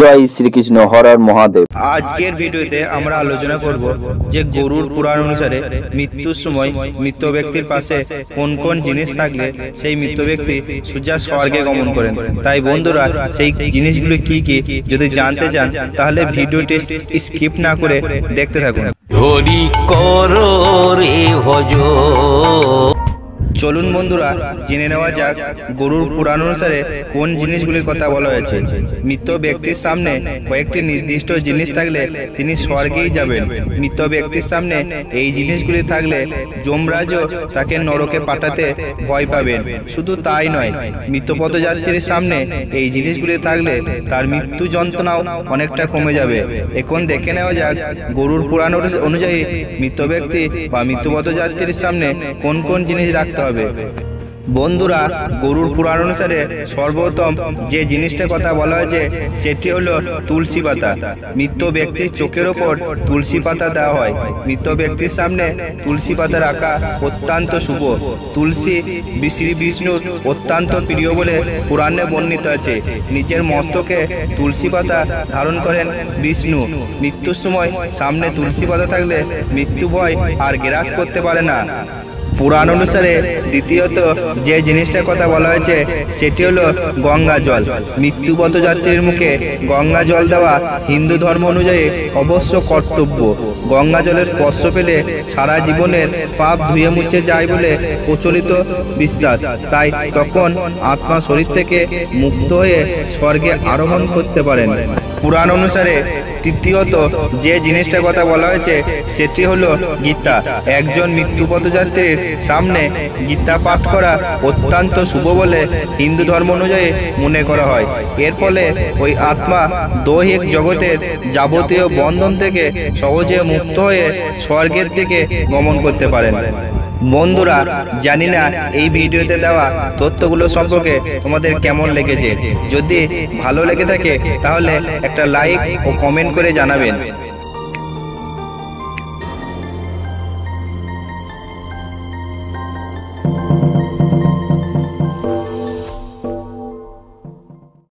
জয় শ্রীকৃষ্ণ, হর হর মহাদেব। আজকের ভিডিওতে আমরা আলোচনা করব যে গরুর পুরাণ অনুসারে মৃত্যুর সময় মৃত ব্যক্তির পাশে কোন কোন জিনিস থাকলে সেই মৃত ব্যক্তি সোজা স্বর্গে গমন করেন। তাই বন্ধুরা, সেই জিনিসগুলো কি কি যদি জানতে চান তাহলে ভিডিওটি স্কিপ না করে দেখতে থাকুন। হরি করো রে ভজ। চলুন বন্ধুরা, জেনে নেওয়া যাক গরুর পুরাণ অনুসারে কোন জিনিসগুলির কথা বলা হয়েছে। মৃত ব্যক্তির সামনে কয়েকটি নির্দিষ্ট জিনিস থাকলে তিনি স্বর্গেই যাবেন। মৃত ব্যক্তির সামনে এই জিনিসগুলি থাকলে যমরাজও তাকে নরকে পাঠাতে ভয় পাবেন। শুধু তাই নয়, মৃত পথযাত্রীর সামনে এই জিনিসগুলি থাকলে তার মৃত্যু যন্ত্রণাও অনেকটা কমে যাবে। এখন দেখে নেওয়া যাক গরুর পুরাণ অনুযায়ী মৃত ব্যক্তি বা মৃত্যু পথযাত্রীর সামনে কোন কোন জিনিস রাখতে হবে। বন্ধুরা, গরুর পুরাণ অনুসারে সর্বপ্রথম যে জিনিসটার কথা বলা হয়েছে সেটি হলো তুলসী পাতা। মৃত ব্যক্তির চোখের ওপর তুলসী পাতা দেওয়া হয়। মৃত ব্যক্তির সামনে তুলসী পাতা রাখা অত্যন্ত শুভ। তুলসী শ্রী বিষ্ণুর অত্যন্ত প্রিয় বলে পুরাণে বর্ণিত আছে। নিজের মস্তকে তুলসী পাতা ধারণ করেন বিষ্ণু। মৃত্যুর সময় সামনে তুলসী পাতা থাকলে মৃত্যু ভয় আর গ্রাস করতে পারে না। পুরাণ অনুসারে দ্বিতীয়ত যে জিনিসটার কথা বলা হয়েছে সেটি হলো গঙ্গা জল। মৃত্যু পথযাত্রীর মুখে গঙ্গা জল দেওয়া হিন্দু ধর্ম অনুযায়ী অবশ্য কর্তব্য। গঙ্গা জলের স্পর্শ পেলে সারা জীবনের পাপ ধুয়ে মুছে যায় বলে প্রচলিত বিশ্বাস। তাই তখন আত্মা শরীর থেকে মুক্ত হয়ে স্বর্গে আরোহণ করতে পারেন। পুরাণ অনুসারে তৃতীয়ত যে জিনিসটার কথা বলা হয়েছে সেটি হলো গীতা। একজন মৃত্যু পথযাত্রীর সামনে গীতা পাঠ করা অত্যন্ত শুভ বলে হিন্দু ধর্ম অনুযায়ী মনে করা হয়। এর ফলে ওই আত্মা দৈহিক জগতের যাবতীয় বন্ধন থেকে সহজে মুক্ত হয়ে স্বর্গের দিকে গমন করতে পারেন। বন্ধুরা, জানি না এই ভিডিওতে দেওয়া তথ্যগুলো সম্পর্কে তোমাদের কেমন লেগেছে। যদি ভালো লেগে থাকে তাহলে একটা লাইক ও কমেন্ট করে জানাবেন।